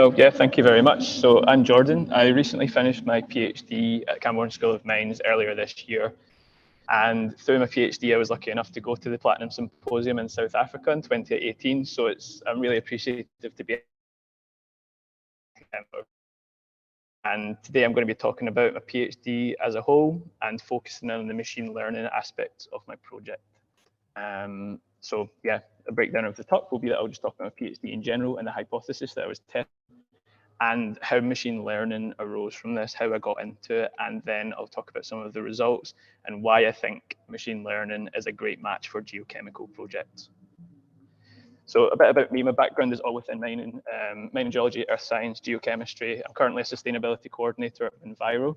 Well, yeah, thank you very much. So I'm Jordan. I recently finished my PhD at Camborne School of Mines earlier this year. And through my PhD, I was lucky enough to go to the Platinum Symposium in South Africa in 2018. So I'm really appreciative to be. And today I'm going to be talking about my PhD as a whole and focusing on the machine learning aspects of my project. So yeah, a breakdown of the talk will be that I'll just talk about my PhD in general and the hypothesis that I was testing, and how machine learning arose from this, how I got into it, and then I'll talk about some of the results and why I think machine learning is a great match for geochemical projects. So a bit about me, my background is all within mining, mining geology, earth science, geochemistry. I'm currently a sustainability coordinator at Enviro.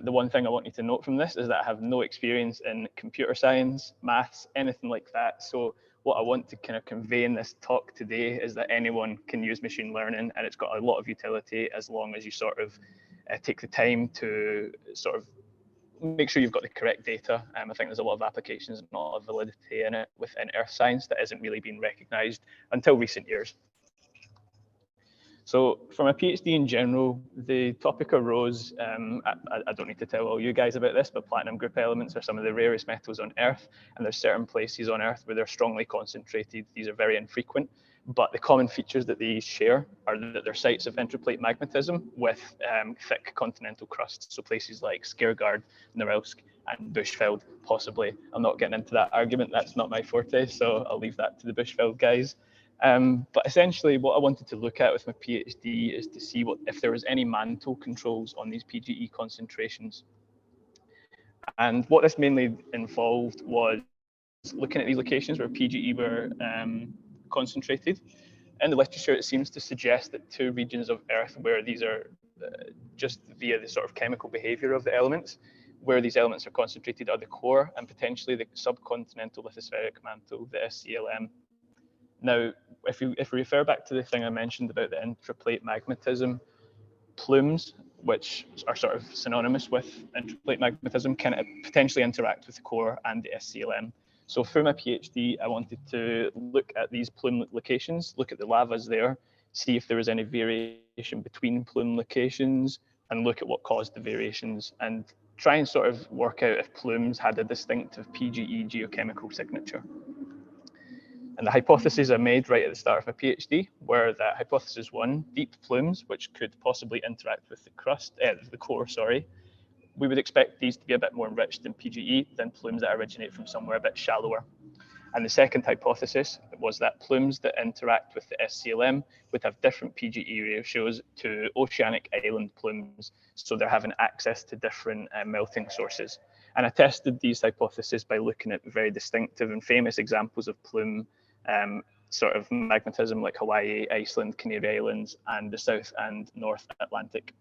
The one thing I want you to note from this is that I have no experience in computer science, maths, anything like that. So what I want to kind of convey in this talk today is that anyone can use machine learning, and it's got a lot of utility as long as you sort of take the time to sort of make sure you've got the correct data. I think there's a lot of applications and a lot of validity in it within earth science that isn't really being recognized until recent years. So from a PhD in general, the topic arose, I don't need to tell all you guys about this, but platinum group elements are some of the rarest metals on Earth, and there's certain places on Earth where they're strongly concentrated. These are very infrequent, but the common features that these share are that they're sites of interplate magmatism with thick continental crusts, so places like Skaergaard, Norilsk, and Bushveld, possibly. I'm not getting into that argument, that's not my forte, so I'll leave that to the Bushveld guys. But essentially what I wanted to look at with my PhD is to see if there was any mantle controls on these PGE concentrations. And what this mainly involved was looking at these locations where PGE were concentrated. In the literature, it seems to suggest that two regions of Earth where these are just via the sort of chemical behavior of the elements, where these elements are concentrated are the core and potentially the subcontinental lithospheric mantle, the SCLM. Now, if we refer back to the thing I mentioned about the intraplate magmatism, plumes, which are sort of synonymous with intraplate magmatism, can potentially interact with the core and the SCLM. So through my PhD, I wanted to look at these plume locations, look at the lavas there, see if there was any variation between plume locations, and look at what caused the variations, and try and sort of work out if plumes had a distinctive PGE geochemical signature. And the hypotheses I made right at the start of my PhD were that hypothesis one, deep plumes, which could possibly interact with the core, we would expect these to be a bit more enriched in PGE than plumes that originate from somewhere a bit shallower. And the second hypothesis was that plumes that interact with the SCLM would have different PGE ratios to oceanic island plumes, so they're having access to different melting sources. And I tested these hypotheses by looking at very distinctive and famous examples of plume sort of magmatism like Hawaii, Iceland, Canary Islands, and the South and North Atlantic.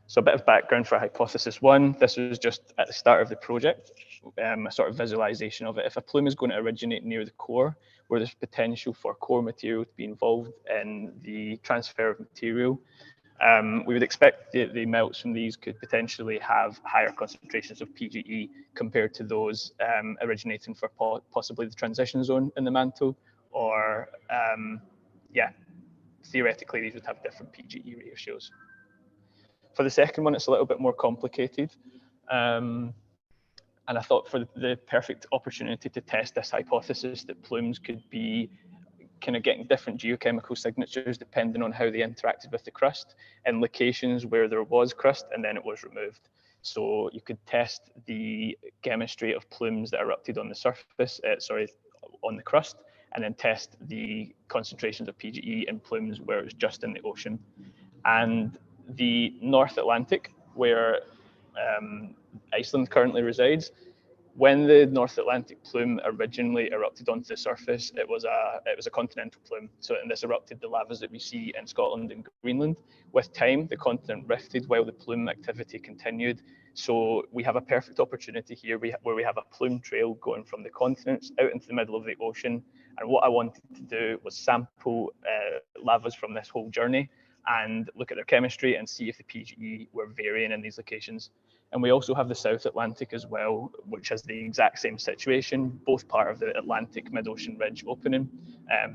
So a bit of background for hypothesis one. This was just at the start of the project, a sort of visualization of it. If a plume is going to originate near the core, where there's potential for core material to be involved in the transfer of material, we would expect the melts from these could potentially have higher concentrations of PGE compared to those originating for possibly the transition zone in the mantle, or yeah, theoretically these would have different PGE ratios. For the second one, it's a little bit more complicated. And I thought for the perfect opportunity to test this hypothesis that plumes could be kind of getting different geochemical signatures depending on how they interacted with the crust in locations where there was crust and then it was removed. So you could test the chemistry of plumes that erupted on the surface, on the crust, and then test the concentrations of PGE in plumes where it was just in the ocean. And the North Atlantic, where Iceland currently resides, when the North Atlantic plume originally erupted onto the surface, it was a continental plume. So, and this erupted the lavas that we see in Scotland and Greenland. With time, the continent rifted while the plume activity continued. So we have a perfect opportunity here where we have a plume trail going from the continents out into the middle of the ocean. And what I wanted to do was sample lavas from this whole journey and look at their chemistry and see if the PGE were varying in these locations. And we also have the South Atlantic as well, which has the exact same situation, both part of the Atlantic mid-ocean ridge opening.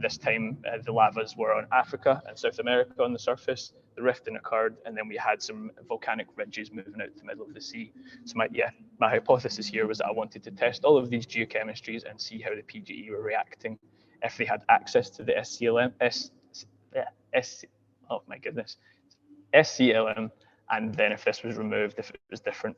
This time, the lavas were on Africa and South America on the surface. The rifting occurred, and then we had some volcanic ridges moving out to the middle of the sea. So my hypothesis here was that I wanted to test all of these geochemistries and see how the PGE were reacting if they had access to the SCLM, and then if this was removed, if it was different.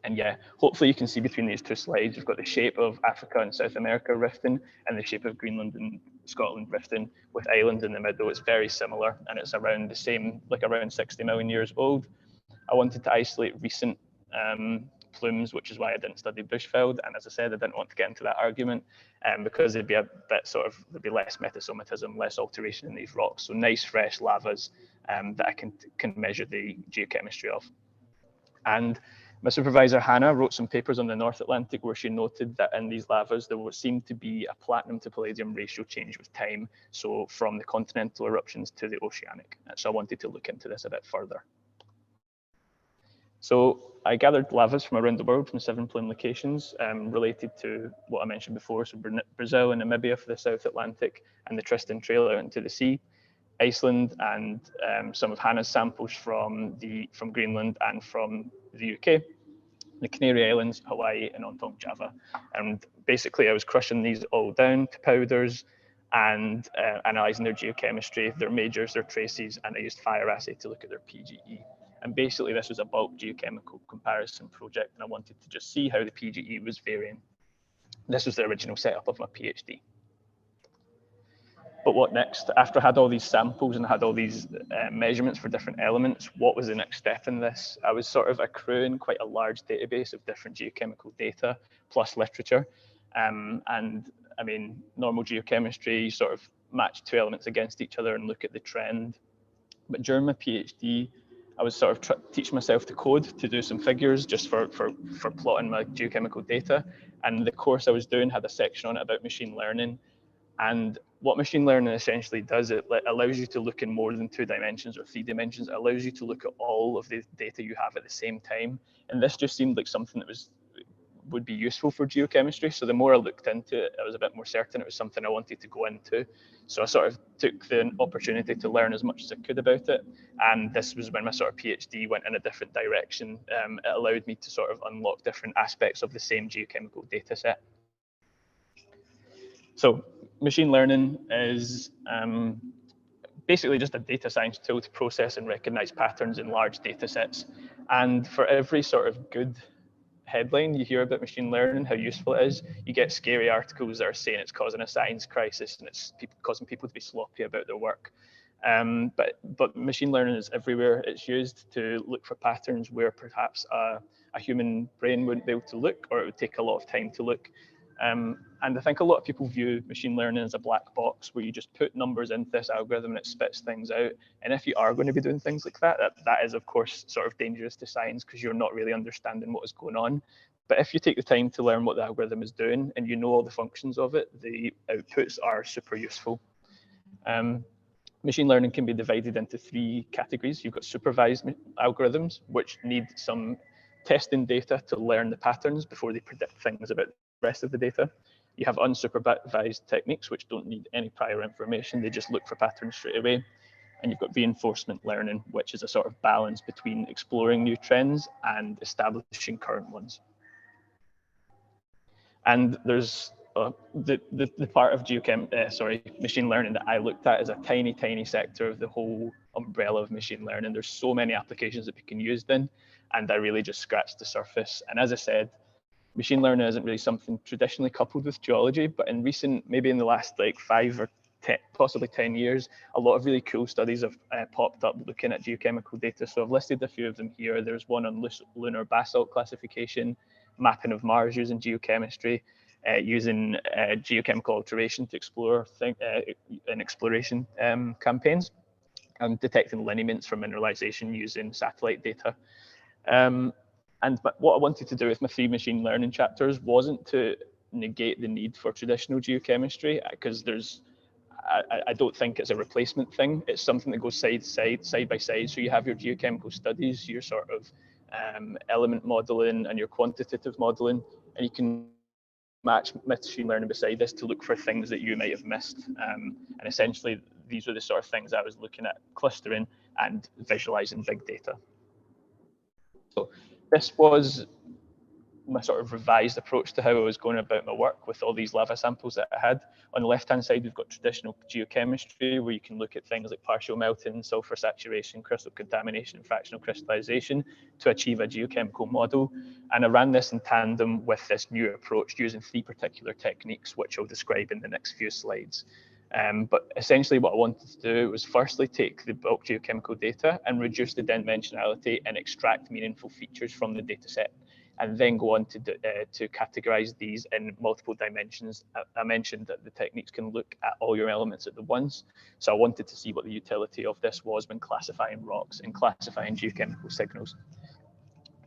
And yeah, hopefully you can see between these two slides, you've got the shape of Africa and South America rifting and the shape of Greenland and Scotland rifting with Ireland in the middle. It's very similar, and it's around the same, like around 60 million years old. I wanted to isolate recent plumes, which is why I didn't study Bushveld. And as I said, I didn't want to get into that argument because it'd be a bit there'd be less metasomatism, less alteration in these rocks. So nice fresh lavas that I can measure the geochemistry of. And my supervisor, Hannah, wrote some papers on the North Atlantic where she noted that in these lavas, there would seem to be a platinum to palladium ratio change with time. So from the continental eruptions to the oceanic. So I wanted to look into this a bit further. So I gathered lavas from around the world from 7 plume locations related to what I mentioned before. So Brazil and Namibia for the South Atlantic and the Tristan Trail out into the sea. Iceland and some of Hannah's samples from Greenland and from the UK, the Canary Islands, Hawaii, and on Java. And basically I was crushing these all down to powders and analysing their geochemistry, their majors, their traces, and I used fire assay to look at their PGE. And basically this was a bulk geochemical comparison project, and I wanted to just see how the PGE was varying. This was the original setup of my PhD. But what next? After I had all these samples and had all these measurements for different elements, what was the next step in this? I was sort of accruing quite a large database of different geochemical data plus literature. And I mean, normal geochemistry, you sort of match 2 elements against each other and look at the trend. But during my PhD, I was sort of teaching myself to code to do some figures just for plotting my geochemical data. And the course I was doing had a section on it about machine learning. And what machine learning essentially does, it allows you to look in more than 2 dimensions or 3 dimensions. It allows you to look at all of the data you have at the same time. And this just seemed like something that would be useful for geochemistry. So the more I looked into it, I was a bit more certain it was something I wanted to go into. So I sort of took the opportunity to learn as much as I could about it. And this was when my sort of PhD went in a different direction. It allowed me to sort of unlock different aspects of the same geochemical data set. So machine learning is basically just a data science tool to process and recognize patterns in large data sets. And for every sort of good headline you hear about machine learning, how useful it is, you get scary articles that are saying it's causing a science crisis and it's causing people to be sloppy about their work. But machine learning is everywhere. It's used to look for patterns where perhaps a human brain wouldn't be able to look, or it would take a lot of time to look. And I think a lot of people view machine learning as a black box where you just put numbers into this algorithm and it spits things out. And if you are going to be doing things like that, that is, of course, sort of dangerous to science because you're not really understanding what is going on. But if you take the time to learn what the algorithm is doing and you know all the functions of it, the outputs are super useful. Machine learning can be divided into 3 categories. You've got supervised algorithms, which need some testing data to learn the patterns before they predict things about the rest of the data. You have unsupervised techniques, which don't need any prior information. They just look for patterns straight away. And you've got reinforcement learning, which is a sort of balance between exploring new trends and establishing current ones. And there's the part of machine learning that I looked at is a tiny, tiny sector of the whole umbrella of machine learning. There's so many applications that we can use then, and I really just scratched the surface. And as I said, machine learning isn't really something traditionally coupled with geology, but maybe in the last like 5 or 10, possibly 10 years, a lot of really cool studies have popped up looking at geochemical data. So I've listed a few of them here. There's one on lunar basalt classification, mapping of Mars using geochemistry, using geochemical alteration to explore in exploration campaigns, and detecting lineaments from mineralization using satellite data. But what I wanted to do with my 3 machine learning chapters wasn't to negate the need for traditional geochemistry, because I don't think it's a replacement thing. It's something that goes side by side. So you have your geochemical studies, your sort of element modeling and your quantitative modeling, and you can match machine learning beside this to look for things that you might have missed. And essentially, these were the sort of things I was looking at, clustering and visualizing big data. So this was my sort of revised approach to how I was going about my work with all these lava samples that I had. On the left-hand side, we've got traditional geochemistry, where you can look at things like partial melting, sulfur saturation, crystal contamination, and fractional crystallization to achieve a geochemical model. And I ran this in tandem with this new approach using 3 particular techniques, which I'll describe in the next few slides. But essentially what I wanted to do was firstly take the bulk geochemical data and reduce the dimensionality and extract meaningful features from the data set, and then go on to categorize these in multiple dimensions. I mentioned that the techniques can look at all your elements at once. So I wanted to see what the utility of this was when classifying rocks and classifying geochemical signals.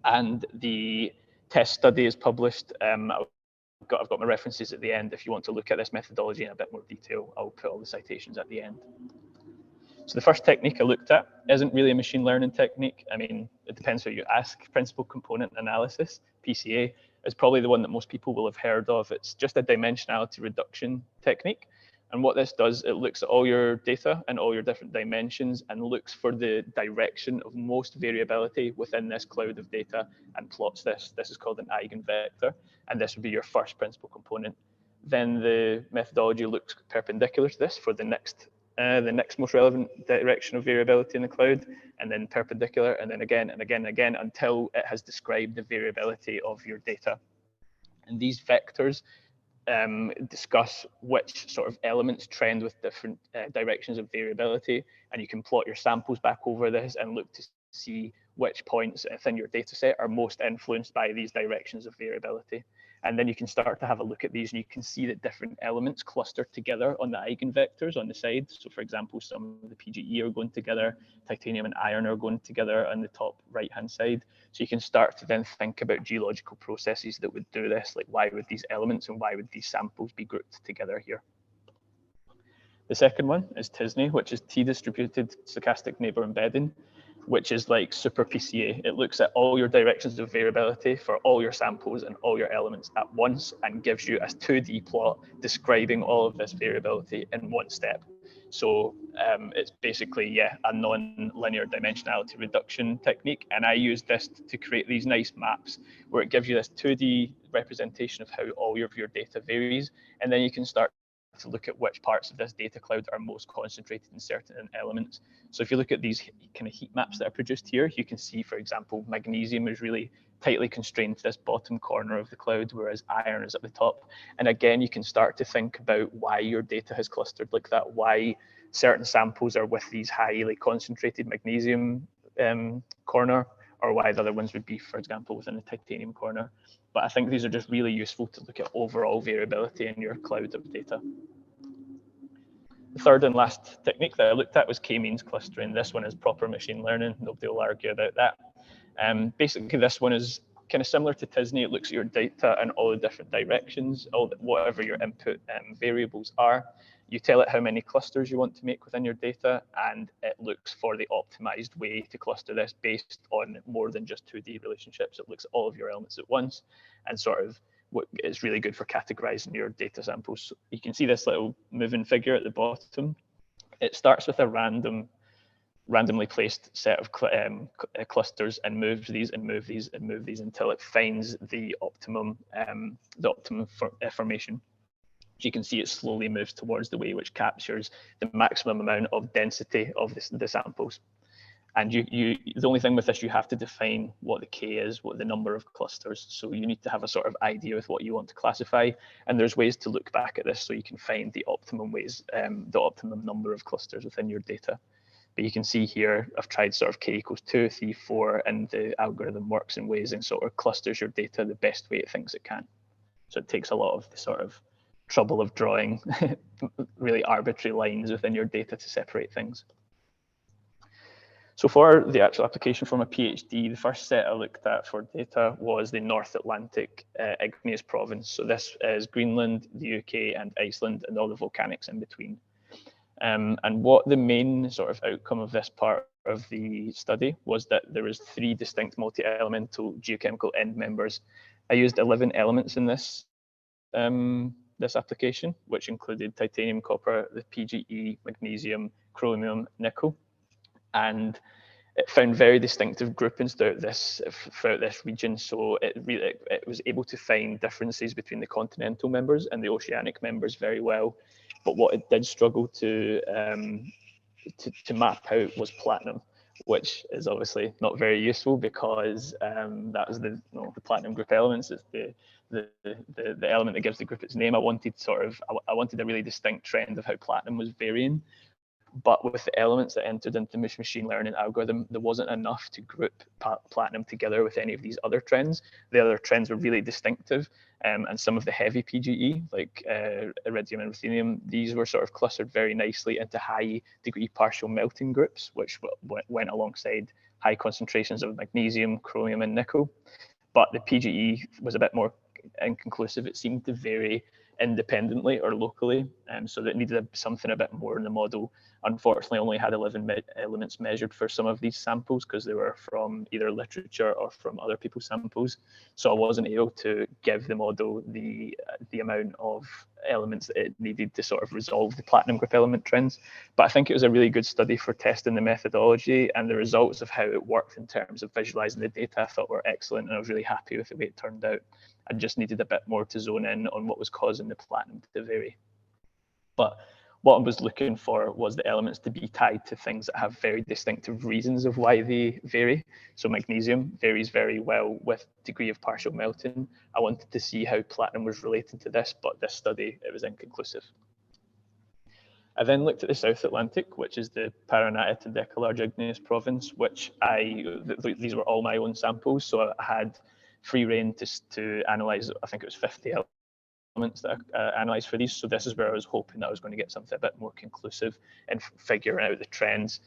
And the test study is published. I've got my references at the end. If you want to look at this methodology in a bit more detail, I'll put all the citations at the end. So the first technique I looked at isn't really a machine learning technique. I mean, it depends who you ask. Principal component analysis, PCA, is probably the one that most people will have heard of. It's just a dimensionality reduction technique. And what this does, it looks at all your data and all your different dimensions and looks for the direction of most variability within this cloud of data and plots this. This is called an eigenvector, and this would be your first principal component. Then the methodology looks perpendicular to this for the next most relevant direction of variability in the cloud, and then perpendicular, and then again and again and again until it has described the variability of your data. And these vectors discuss which sort of elements trend with different directions of variability, and you can plot your samples back over this and look to see which points within your data set are most influenced by these directions of variability. And then you can start to have a look at these, and you can see that different elements cluster together on the eigenvectors on the side. So for example, some of the PGE are going together, titanium and iron are going together on the top right-hand side. So you can start to then think about geological processes that would do this, like why would these elements and why would these samples be grouped together here? The second one is t-SNE, which is T-distributed stochastic neighbor embedding, which is like super PCA. It looks at all your directions of variability for all your samples and all your elements at once and gives you a 2D plot describing all of this variability in one step. So it's basically, yeah, a non-linear dimensionality reduction technique. And I use this to create these nice maps where it gives you this 2D representation of how all of your data varies. And then you can start to look at which parts of this data cloud are most concentrated in certain elements. So if you look at these kind of heat maps that are produced here, you can see, for example, magnesium is really tightly constrained to this bottom corner of the cloud, whereas iron is at the top. And again, you can start to think about why your data has clustered like that, why certain samples are with these highly concentrated magnesium corner, or why the other ones would be, for example, within the titanium corner. But I think these are just really useful to look at overall variability in your cloud of data. The third and last technique that I looked at was k-means clustering. This one is proper machine learning. Nobody will argue about that. Basically, this one is kind of similar to t-SNE. It looks at your data and all the different directions, whatever your input variables are. You tell it how many clusters you want to make within your data, and it looks for the optimized way to cluster this based on more than just 2D relationships. It looks at all of your elements at once and sort of what is really good for categorizing your data samples. So you can see this little moving figure at the bottom. It starts with a randomly placed set of clusters and moves these and move these and move these until it finds the optimum formation. You can see it slowly moves towards the way which captures the maximum amount of density of the samples. And the only thing with this, you have to define what the K is, what the number of clusters. So you need to have a sort of idea with what you want to classify. And there's ways to look back at this so you can find the optimum ways, the optimum number of clusters within your data. But you can see here, I've tried sort of K equals 2, 3, 4, and the algorithm works in ways and sort of clusters your data the best way it thinks it can. So it takes a lot of the sort of trouble of drawing really arbitrary lines within your data to separate things. So for the actual application for my PhD, the first set I looked at for data was the North Atlantic igneous province. So this is Greenland, the UK, and Iceland, and all the volcanics in between. And what the main sort of outcome of this part of the study was that there was 3 distinct multi-elemental geochemical end members. I used 11 elements in this this application, which included titanium, copper, the PGE, magnesium, chromium, nickel, and it found very distinctive groupings throughout this region. So it was able to find differences between the continental members and the oceanic members very well. But what it did struggle to map out was platinum, which is obviously not very useful because that was the platinum group elements. It's the element that gives the group its name. I wanted a really distinct trend of how platinum was varying. But with the elements that entered into the machine learning algorithm, there wasn't enough to group platinum together with any of these other trends. The other trends were really distinctive, and some of the heavy PGE, like iridium and ruthenium, these were sort of clustered very nicely into high degree partial melting groups, which went alongside high concentrations of magnesium, chromium, and nickel. But the PGE was a bit more inconclusive. It seemed to vary independently or locally, so that needed something a bit more in the model. Unfortunately, only had 11 elements measured for some of these samples because they were from either literature or from other people's samples. So I wasn't able to give the model the amount of elements that it needed to sort of resolve the platinum group element trends. But I think it was a really good study for testing the methodology, and the results of how it worked in terms of visualizing the data I thought were excellent, and I was really happy with the way it turned out. I just needed a bit more to zone in on what was causing the platinum to vary. But what I was looking for was the elements to be tied to things that have very distinctive reasons of why they vary. So magnesium varies very well with degree of partial melting. I wanted to see how platinum was related to this, but this study, it was inconclusive. I then looked at the South Atlantic, which is the Paranite and Decolarge igneous province, which these were all my own samples. So I had free rein to analyze, I think it was 50 elements that I analysed for these. So this is where I was hoping that I was going to get something a bit more conclusive in figuring out the trends.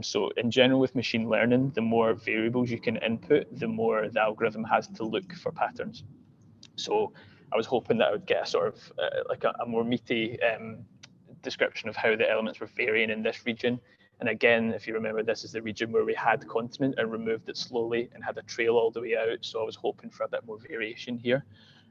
So in general, with machine learning, the more variables you can input, the more the algorithm has to look for patterns. So I was hoping that I would get a sort of like a more meaty description of how the elements were varying in this region. And again, if you remember, this is the region where we had continent and removed it slowly and had a trail all the way out. So I was hoping for a bit more variation here.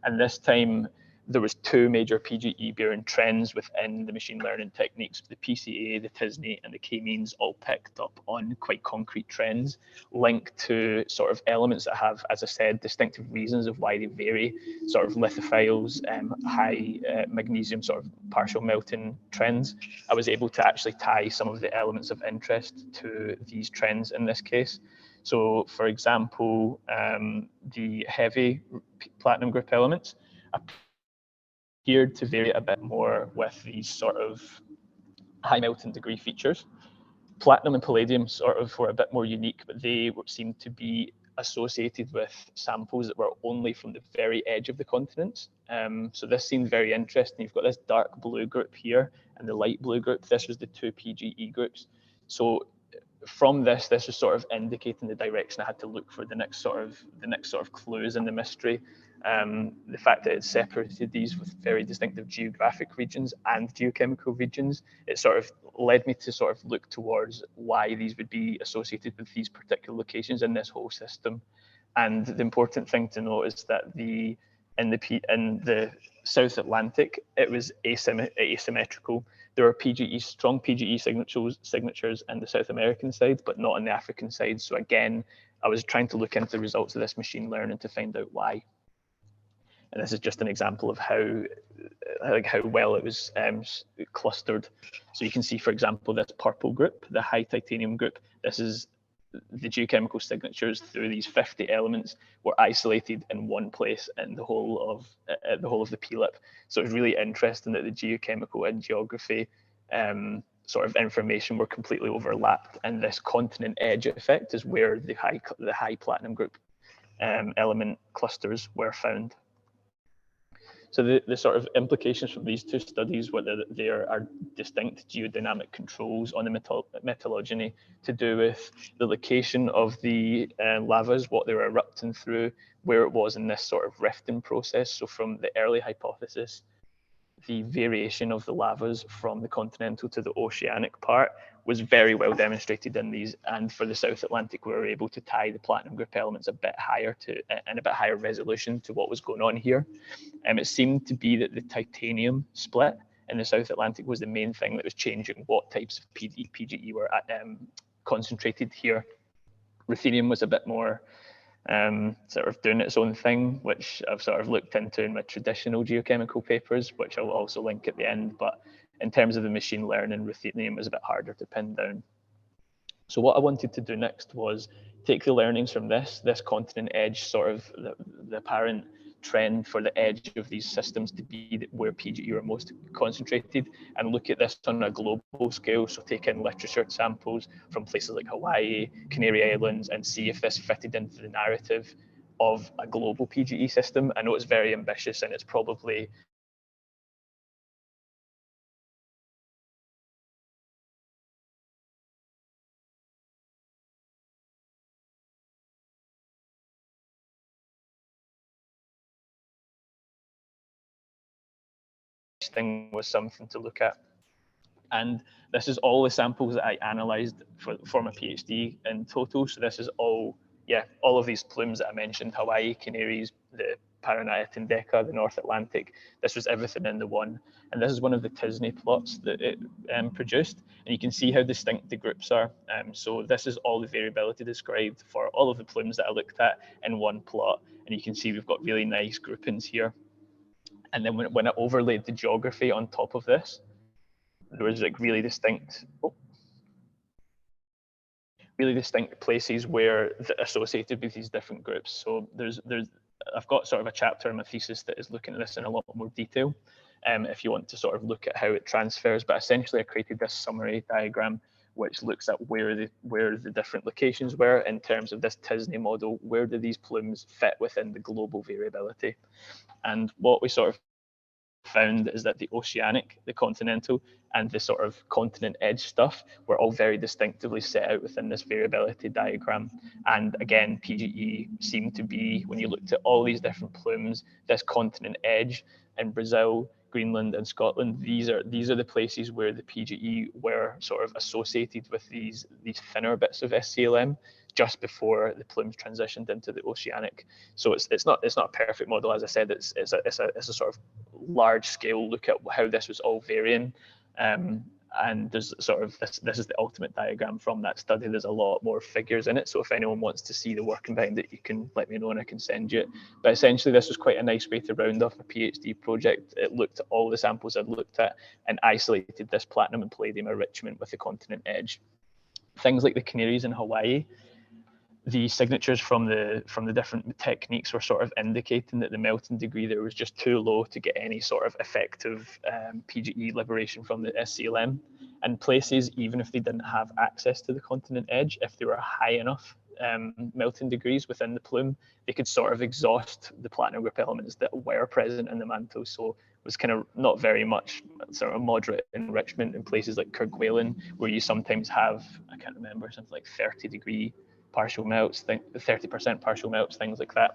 And this time, there was 2 major PGE bearing trends within the machine learning techniques. The PCA, the t-SNE, and the k-means all picked up on quite concrete trends linked to sort of elements that have, as I said, distinctive reasons of why they vary, sort of lithophiles, high magnesium sort of partial melting trends. I was able to actually tie some of the elements of interest to these trends in this case. So for example, the heavy platinum group elements appeared to vary a bit more with these sort of high melting degree features. Platinum and palladium sort of were a bit more unique, but they seemed to be associated with samples that were only from the very edge of the continents. So this seemed very interesting. You've got this dark blue group here and the light blue group. This was the 2 PGE groups. So from this was sort of indicating the direction I had to look for the next sort of clues in the mystery. The fact that it separated these with very distinctive geographic regions and geochemical regions, it sort of led me to sort of look towards why these would be associated with these particular locations in this whole system. And the important thing to note is that in the South Atlantic, it was asymmetrical. There were strong PGE signatures in the South American side, but not on the African side. So again, I was trying to look into the results of this machine learning to find out why. And this is just an example of how well it was clustered. So you can see, for example, this purple group, the high titanium group. This is the geochemical signatures through these 50 elements were isolated in one place in the whole of the PLIP. So it's really interesting that the geochemical and geography sort of information were completely overlapped, and this continent edge effect is where the high platinum group element clusters were found. So the sort of implications from these 2 studies, whether there are distinct geodynamic controls on the metallogeny to do with the location of the lavas, what they were erupting through, where it was in this sort of rifting process. So from the early hypothesis, the variation of the lavas from the continental to the oceanic part was very well demonstrated in these. And for the South Atlantic, we were able to tie the platinum group elements a bit higher and a bit higher resolution to what was going on here. It seemed to be that the titanium split in the South Atlantic was the main thing that was changing what types of PGE were concentrated here. Ruthenium was a bit more sort of doing its own thing, which I've sort of looked into in my traditional geochemical papers, which I'll also link at the end. But in terms of the machine learning, ruthenium was a bit harder to pin down. So what I wanted to do next was take the learnings from this continent edge, sort of the apparent trend for the edge of these systems to be where PGE are most concentrated, and look at this on a global scale. So take in literature samples from places like Hawaii, Canary Islands, and see if this fitted into the narrative of a global PGE system. I know it's very ambitious, and it's probably thing was something to look at. And this is all the samples that I analysed for my PhD in total. So this is all of these plumes that I mentioned: Hawaii, Canaries, the Paranaetan Deca, the North Atlantic. This was everything in the one. And this is one of the t-SNE plots that it produced. And you can see how distinct the groups are. So this is all the variability described for all of the plumes that I looked at in one plot. And you can see we've got really nice groupings here. And then when I overlaid the geography on top of this, there was like really distinct places where associated with these different groups. So I've got sort of a chapter in my thesis that is looking at this in a lot more detail, if you want to sort of look at how it transfers. But essentially, I created this summary diagram which looks at where the different locations were in terms of this t-SNE model. Where do these plumes fit within the global variability? And what we sort of found is that the oceanic, the continental, and the sort of continent edge stuff were all very distinctively set out within this variability diagram. And again, PGE seemed to be, when you looked at all these different plumes, this continent edge in Brazil, Greenland, and Scotland, these are the places where the PGE were sort of associated with these thinner bits of SCLM just before the plumes transitioned into the oceanic. So it's not a perfect model, as I said. It's a sort of large scale look at how this was all varying. And there's sort of this is the ultimate diagram from that study. There's a lot more figures in it. So if anyone wants to see the working behind it, you can let me know and I can send you it. But essentially, this was quite a nice way to round off a PhD project. It looked at all the samples I'd looked at and isolated this platinum and palladium enrichment with the continent edge. Things like the Canaries in Hawaii, the signatures from the different techniques were sort of indicating that the melting degree there was just too low to get any sort of effective PGE liberation from the SCLM. And places, even if they didn't have access to the continent edge, if they were high enough melting degrees within the plume, they could sort of exhaust the platinum group elements that were present in the mantle. So it was kind of not very much sort of moderate enrichment in places like Kerguelen, where you sometimes have, I can't remember, something like 30-degree partial melts, 30% partial melts, things like that.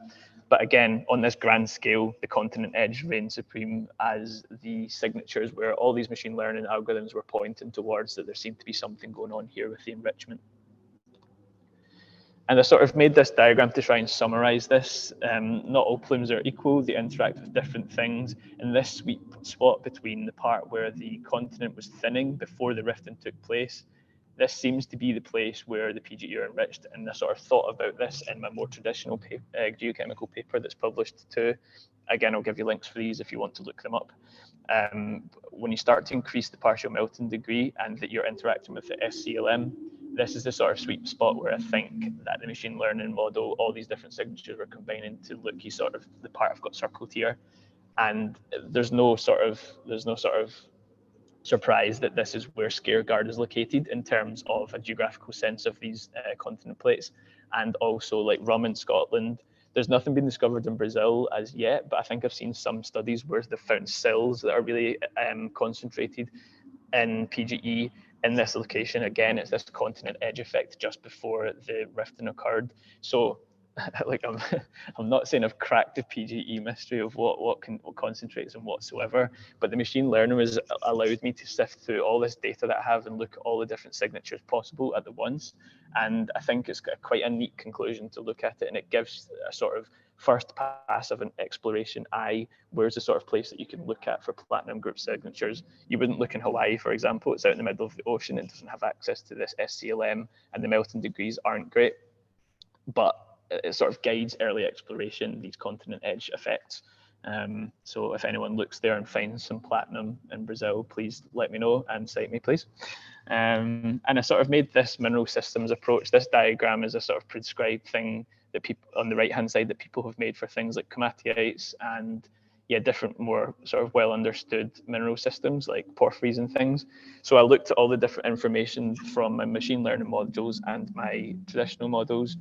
But again, on this grand scale, the continent edge reigned supreme as the signatures where all these machine learning algorithms were pointing towards that there seemed to be something going on here with the enrichment. And I sort of made this diagram to try and summarize this. Not all plumes are equal, they interact with different things. In this sweet spot between the part where the continent was thinning before the rifting took place, this seems to be the place where the PGE are enriched. And I sort of thought about this in my more traditional geochemical paper that's published too. Again, I'll give you links for these if you want to look them up. When you start to increase the partial melting degree and that you're interacting with the SCLM, this is the sort of sweet spot where I think that the machine learning model, all these different signatures were combining to look you sort of the part I've got circled here. And there's no sort of surprise that this is where Skaergaard is located in terms of a geographical sense of these continent plates. And also like Rum in Scotland, there's nothing been discovered in Brazil as yet, but I think I've seen some studies where they've found sills that are really concentrated in PGE in this location. Again, it's this continent edge effect just before the rifting occurred. So like I'm not saying I've cracked the PGE mystery of what concentrates and whatsoever, but the machine learner has allowed me to sift through all this data that I have and look at all the different signatures possible at the once. And I think it's got quite a neat conclusion to look at it, and it gives a sort of first pass of an exploration eye. Where's the sort of place that you can look at for platinum group signatures? You wouldn't look in Hawaii, for example. It's out in the middle of the ocean. It doesn't have access to this SCLM, and the melting degrees aren't great. But it sort of guides early exploration, these continent edge effects. So if anyone looks there and finds some platinum in Brazil, please let me know and cite me, please. And I sort of made this mineral systems approach. This diagram is a sort of prescribed thing that people on the right-hand side that people have made for things like komatiites and different more sort of well understood mineral systems like porphyries and things. So I looked at all the different information from my machine learning modules and my traditional models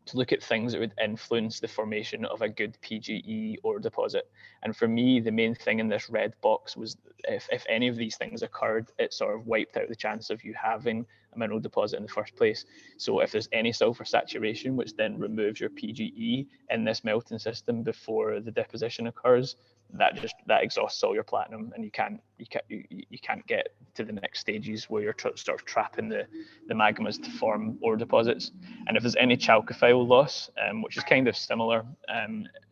to look at things that would influence the formation of a good PGE ore deposit. And for me, the main thing in this red box was if any of these things occurred, it sort of wiped out the chance of you having a mineral deposit in the first place. So if there's any sulfur saturation, which then removes your PGE in this melting system before the deposition occurs, that exhausts all your platinum, and you can't get to the next stages where you're sort of trapping the magmas to form ore deposits. And if there's any chalcophile loss, which is kind of similar,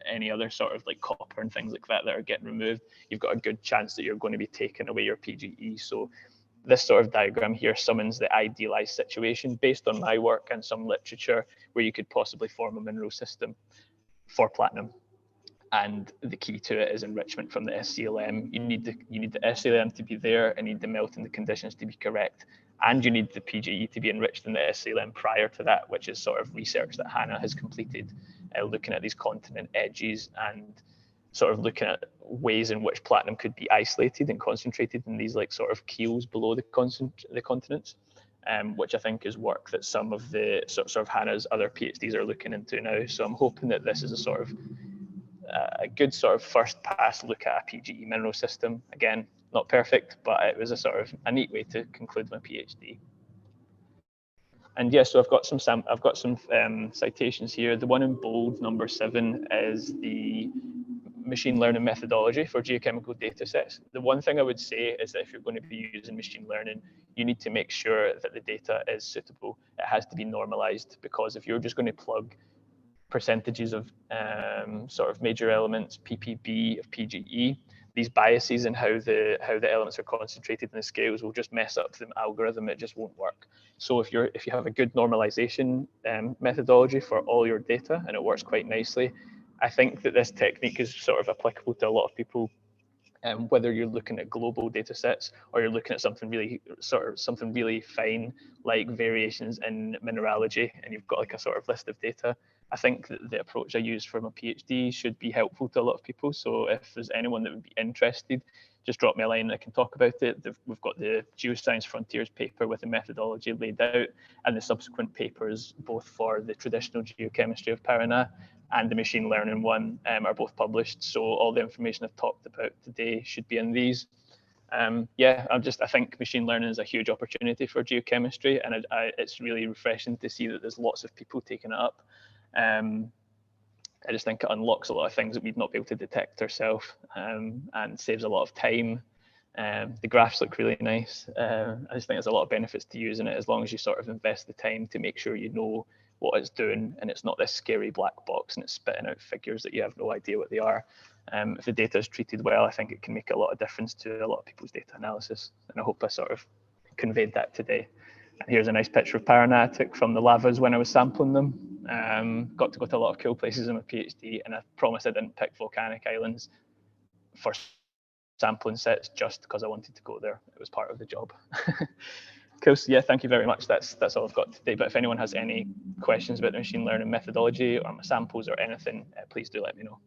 any other sort of like copper and things like that are getting removed, you've got a good chance that you're going to be taking away your PGE. So this sort of diagram here summons the idealized situation based on my work and some literature where you could possibly form a mineral system for platinum. And the key to it is enrichment from the SCLM. You need the SCLM to be there, and you need the melting conditions to be correct, and you need the PGE to be enriched in the SCLM prior to that, which is sort of research that Hannah has completed, looking at these continent edges and sort of looking at ways in which platinum could be isolated and concentrated in these like sort of keels below the continents. Which I think is work that some of the sort of Hannah's other PhDs are looking into now. So I'm hoping that this is a sort of a good sort of first pass look at a PGE mineral system. Again, not perfect, but it was a sort of a neat way to conclude my PhD. And yeah, so I've got some citations here. The one in bold, number 7, is the machine learning methodology for geochemical data sets. The one thing I would say is that if you're going to be using machine learning, you need to make sure that the data is suitable. It has to be normalized, because if you're just going to plug percentages of sort of major elements, ppb of PGE, these biases in how the elements are concentrated in the scales will just mess up the algorithm. It just won't work. So if you have a good normalization methodology for all your data, and it works quite nicely, I think that this technique is sort of applicable to a lot of people, whether you're looking at global data sets or you're looking at something really fine like variations in mineralogy, and you've got like a sort of list of data. I think that the approach I use for my PhD should be helpful to a lot of people. So if there's anyone that would be interested, just drop me a line and I can talk about it. We've got the Geoscience Frontiers paper with the methodology laid out, and the subsequent papers, both for the traditional geochemistry of Paraná and the machine learning one, are both published. So all the information I've talked about today should be in these. I think machine learning is a huge opportunity for geochemistry, and it's really refreshing to see that there's lots of people taking it up. I just think it unlocks a lot of things that we'd not be able to detect ourselves, and saves a lot of time. The graphs look really nice. I just think there's a lot of benefits to using it, as long as you sort of invest the time to make sure you know what it's doing, and it's not this scary black box and it's spitting out figures that you have no idea what they are. If the data is treated well, I think it can make a lot of difference to a lot of people's data analysis, and I hope I sort of conveyed that today. And here's a nice picture of Paraná I took from the lavas when I was sampling them. Got to go to a lot of cool places in my PhD, and I promised I didn't pick volcanic islands for sampling sets just because I wanted to go there. It was part of the job. Cool. So yeah, thank you very much. That's all I've got today. But if anyone has any questions about the machine learning methodology or my samples or anything, please do let me know.